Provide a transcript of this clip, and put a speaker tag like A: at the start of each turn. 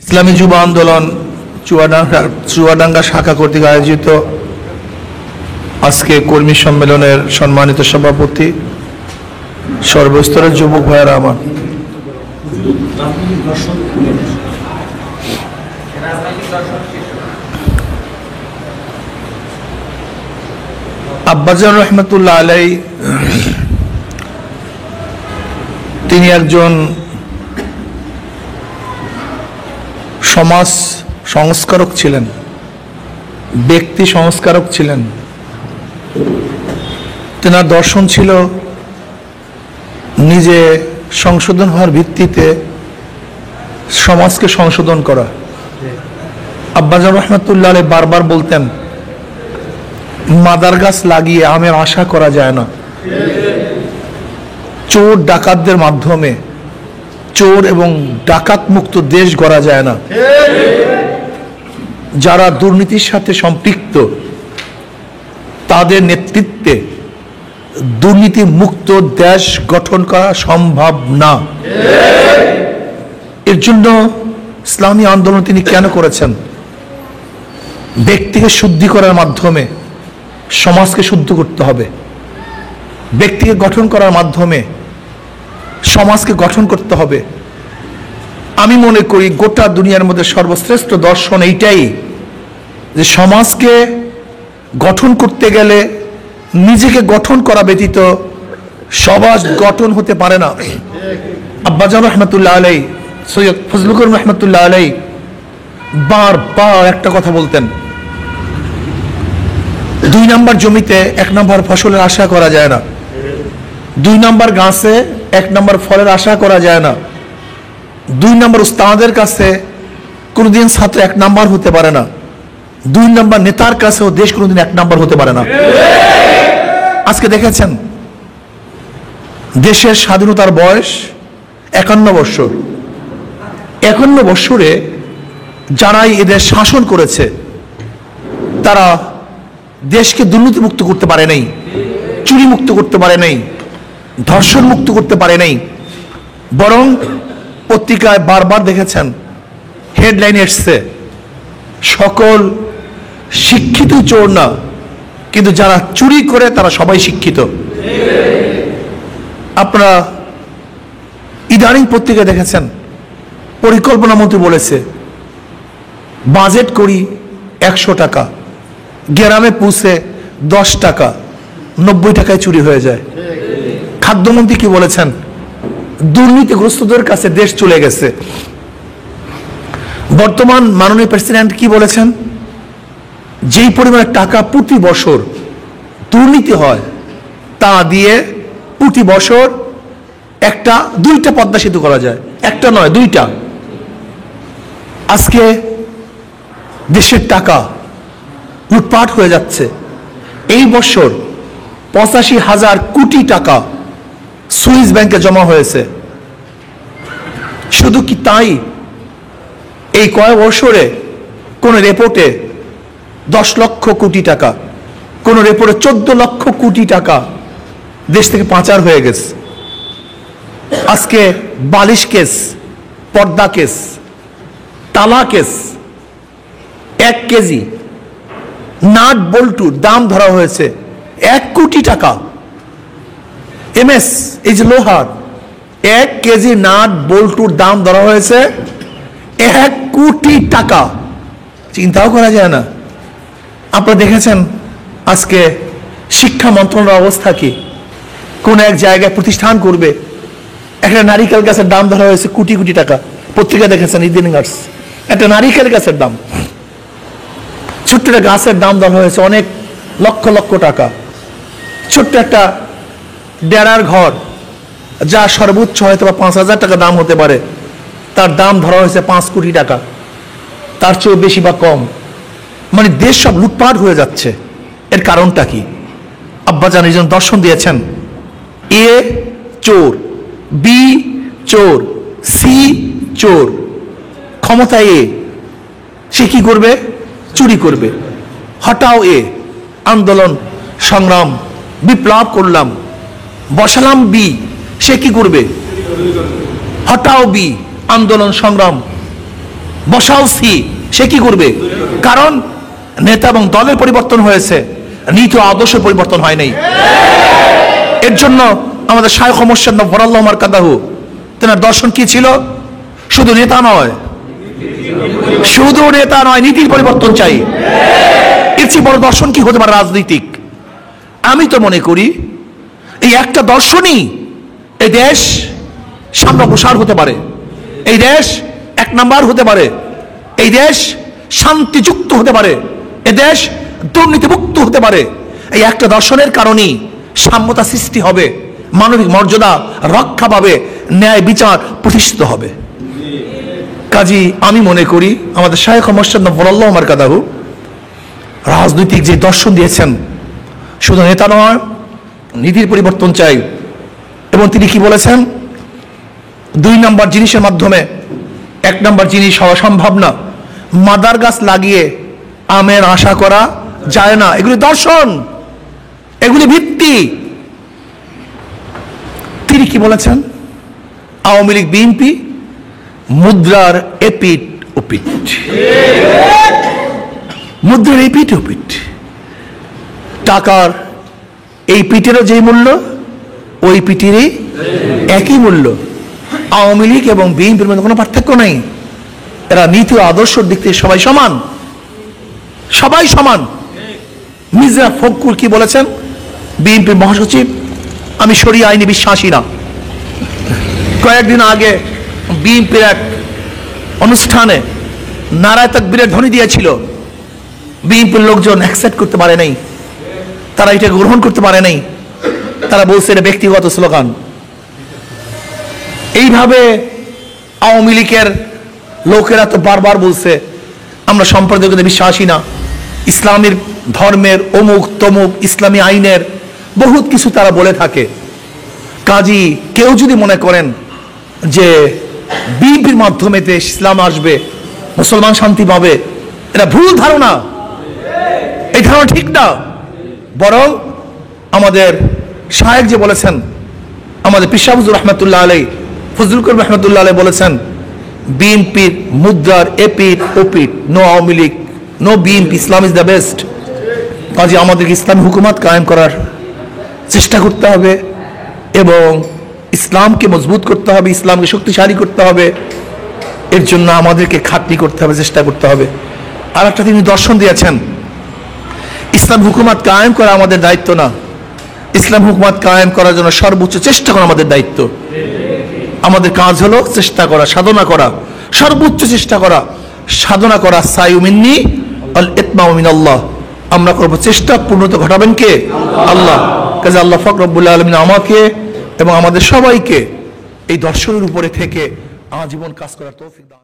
A: ইসলামী যুব আন্দোলন চুয়াডাঙ্গা শাখা কর্তৃক আয়োজিত আজকে কর্মী সম্মেলনের সম্মানিত সভাপতি, সর্বস্তরের যুবক ভাইয়েরা আমার, আব্বাজান রহমতুল্লাহ আলাই তিনি একজন সমাজ সংস্কারক ছিলেন, ব্যক্তি সংস্কারক ছিলেন। তেনার দর্শন ছিল নিজে সংশোধন হওয়ার ভিত্তিতে সমাজকে সংশোধন করা। আব্বাজান রহমতুল্লাহ আলাইহি বারবার বলতেন, মাদার গাছ লাগিয়ে আমের আশা করা যায় না। চোর ডাকাতদের মাধ্যমে চোর এবং ডাকাত মুক্ত দেশ গড়া যায় না। যারা দুর্নীতির সাথে সম্পৃক্ত তাদের নেতৃত্বে দুর্নীতি মুক্ত দেশ গঠন করা সম্ভব না। এর জন্য ইসলামী আন্দোলন তিনি কেন করেছেন? ব্যক্তিকে শুদ্ধি করার মাধ্যমে সমাজকে শুদ্ধ করতে হবে। ব্যক্তিকে গঠন করার মাধ্যমে সমাজকে গঠন করতে হবে। আমি মনে করি গোটা দুনিয়ার মধ্যে সর্বশ্রেষ্ঠ দর্শন এইটাই, যে সমাজকে গঠন করতে গেলে নিজেকে গঠন করা ব্যতীত সমাজ গঠন হতে পারে না। আব্বাজান রহমতুল্লাহ আলাই, সৈয়দ ফজলুল করিম রহমতুল্লাহ আলাই বারবার একটা কথা বলতেন, 2 নম্বর জমিতে 1 নম্বর ফসলের আশা করা যায় না, 2 নম্বর গাছে 1 নম্বর ফলের আশা করা যায় না, 2 নম্বর উস্তাদের কাছে কোনোদিন ছাত্র 1 নম্বর হতে পারে না, 2 নম্বর নেতার কাছেও দেশ কোনোদিন 1 নম্বর হতে পারে না। আজকে দেখেছেন দেশের স্বাধীনতার বয়স 51 বছর। 51 বছরে যারাই এদের শাসন করেছে তারা দেশকে দুর্নীতি মুক্ত করতে পারে নাই, চুরি মুক্ত করতে পারে নাই, ধর্ষণ মুক্ত করতে পারে নাই। বরং পত্রিকায় বারবার দেখেছেন হেডলাইন এসছে, সকল শিক্ষিত চোর না, কিন্তু যারা চুরি করে তারা সবাই শিক্ষিত। আপনারা ইদানিং পত্রিকায় দেখেছেন পরিকল্পনা মন্ত্রী বলেছে বাজেট করি 100 টাকা, গ্রামে পৌঁছে 10 টাকা, 90 টাকায় চুরি হয়ে যায়। খাদ্যমন্ত্রী কি বলেছেন? দুর্নীতিগ্রস্তদের কাছে দেশ চলে গেছে। বর্তমান মাননীয় প্রেসিডেন্ট কি বলেছেন? যেই পরিমাণে টাকা প্রতি বছর দুর্নীতি হয় তা দিয়ে প্রতি বছর 2টা পদ্মা সেতু করা যায়, 1টা নয় 2টা। আজকে দেশের টাকা লুটপাট হয়ে যাচ্ছে। এই বছর 85,000 কোটি টাকা সুইস ব্যাংকে জমা হয়েছে। শুধু কি তাই, এই কয়েক বছরে কোন রিপোর্টে 10 লক্ষ কোটি টাকা, কোন রিপোর্টে 14 লক্ষ কোটি টাকা দেশ থেকে পাচার হয়ে গেছে। আজকে বালিশ কেস, পর্দা কেস, তালা কেস, 1 কেজি নাট বল্টুর দাম ধরা হয়েছে 1 কোটি টাকা। এমএস, এই যে লোহার 1 কেজি নাট বল্টুর দাম ধরা হয়েছে 1 কোটি টাকা। চিন্তাও করা যায় না। আপনারা দেখেছেন আজকে শিক্ষা মন্ত্রণালয়ের অবস্থা কি? কোন এক জায়গায় প্রতিষ্ঠান করবে, একটা নারিকেল গাছের দাম ধরা হয়েছে কোটি কোটি টাকা। পত্রিকা দেখেছেন ইদানিং আসছে, একটা নারিকেল গাছের দাম, ছোট্ট একটা গাছের দাম ধরা হয়েছে অনেক লক্ষ লক্ষ টাকা। ছোট্ট একটা ডেরার ঘর যা সর্বোচ্চ হয়তো 5,000 টাকা দাম হতে পারে, তার দাম ধরা হয়েছে 5 কোটি টাকা, তার চেয়েও বেশি বা কম। মানে দেশ সব লুটপাট হয়ে যাচ্ছে। এর কারণটা কি? আব্বাজান এই জন্য দর্শন দিয়েছেন, এ চোর, বি চোর, সি চোর, ক্ষমতায় এ, সে কি করবে? চুরি করবে। হটাও এ, আন্দোলন সংগ্রাম বিপ্লব করলাম, বসালাম বি, সে কি করবে? হটাও বি, আন্দোলন সংগ্রাম বসাও সি, সে কি করবে? কারণ নেতা এবং দলের পরিবর্তন হয়েছে, নীতি ও আদর্শের পরিবর্তন হয় নাই। এর জন্য আমাদের শায়খ মুর্শিদ নওয়ারাল্লাহু মারকাদাহু, তেনার দর্শন কি ছিল? শুধু নেতা নয়, শুধু নেতা নয়, নীতির পরিবর্তন চাই। এর চেয়ে বড় দর্শন কি হতে পারে রাজনৈতিক? আমি তো মনে করি এই একটা দর্শনই এই দেশ সামনে প্রসার হতে পারে, এই দেশ এক নাম্বার হতে পারে, এই দেশ শান্তিযুক্ত হতে পারে, এই দেশ দুর্নীতিমুক্ত হতে পারে। এই একটা দর্শনের কারণেই সাম্যতা সৃষ্টি হবে, মানবিক মর্যাদা রক্ষা পাবে, ন্যায় বিচার প্রতিষ্ঠিত হবে। কাজী আমি মনে করি আমাদের শায়খ মুর্শিদ নওয়ারাল্লাহু মারকাদাহু রাজনৈতিক যে দর্শন দিয়েছেন, শুধু নেতা নয়, নীতির পরিবর্তন চাই। এবং তিনি কি বলেছেন? 2 নম্বর জিনিসের মাধ্যমে 1 নম্বর জিনিস হওয়া সম্ভব না। মাদার গাছ লাগিয়ে আমের আশা করা যায় না, এগুলি দর্শন, এগুলি ভিত্তি। তিনি কি বলেছেন? আওয়ামী লীগ বিএনপি মুদ্রার এপিট ওপিট, মুদ্রার এপিট ওপিট। টাকার এই পিঠেরও যেই মূল্য, ওই পিঠেরই একই মূল্য। আওয়ামী লীগ এবং বিএনপির মধ্যে কোনো পার্থক্য নেই, এরা নীতি ও আদর্শের দিক থেকে সবাই সমান, সবাই সমান। মির্জা ফখরুল কি বলেছেন? বিএনপির মহাসচিব, আমি শরিয়া আইনে বিশ্বাসী না। কয়েকদিন আগে বিএনপির এক অনুষ্ঠানে নারায়ে তাকবীরের ধ্বনি দিয়েছিল, বিএনপির লোকজন অ্যাকসেপ্ট করতে পারে নাই, তারা এটা গ্রহণ করতে পারে নাই, তারা বলছে এটা ব্যক্তিগত স্লোগান। এইভাবে আওয়ামী লীগের লোকেরা তো বারবার বলছে আমরা সম্প্রদায়িকতায় বিশ্বাসী না, ইসলামের ধর্মের অমুক তমুক, ইসলামী আইনের বহুত কিছু তারা বলে থাকে। কাজী কেউ যদি মনে করেন যে বিএনপির মাধ্যমে দেশ ইসলাম আসবে, মুসলমান শান্তি পাবে, এটা ভুল ধারণা, এই ধারণা ঠিক না। বরং আমাদের শায়েখ যে বলেছেন, আমাদের পীর সাহেব হুজুর রাহমাতুল্লাহ আলাইহি, ফজলুল করিম রাহমাতুল্লাহ আলাইহি বলেছেন, বিএনপির মুদ্রার এপিট ওপিট, no Awami League, no BNP, Islam is the best. কাজে আমাদেরকে ইসলামী হুকুমত কায়েম করার চেষ্টা করতে হবে এবং ইসলামকে মজবুত করতে হবে, ইসলামকে শক্তিশালী করতে হবে। এর জন্য আমাদেরকে খাটনি করতে হবে, চেষ্টা করতে হবে। আর একটা তিনি দর্শন দিয়েছেন, ইসলাম হুকুমত কায়েম করা আমাদের দায়িত্ব না, ইসলাম হুকুমত কায়েম করার জন্য সর্বোচ্চ চেষ্টা করা আমাদের দায়িত্ব। আমাদের কাজ হলো চেষ্টা করা, সাধনা করা, সর্বোচ্চ চেষ্টা করা, সাধনা করা। সাইউ মিন্নি আল ইতমাউ মিনাল্লাহ, আমরা করব চেষ্টা, পূর্ণতা ঘটাবেন কে? আল্লাহ। কাজে আল্লাহ পাক রব্বুল আলামিন আমাকে এবং আমাদের সবাইকে এই দর্শনের উপরে থেকে আজীবন কাজ করার তৌফিক দান।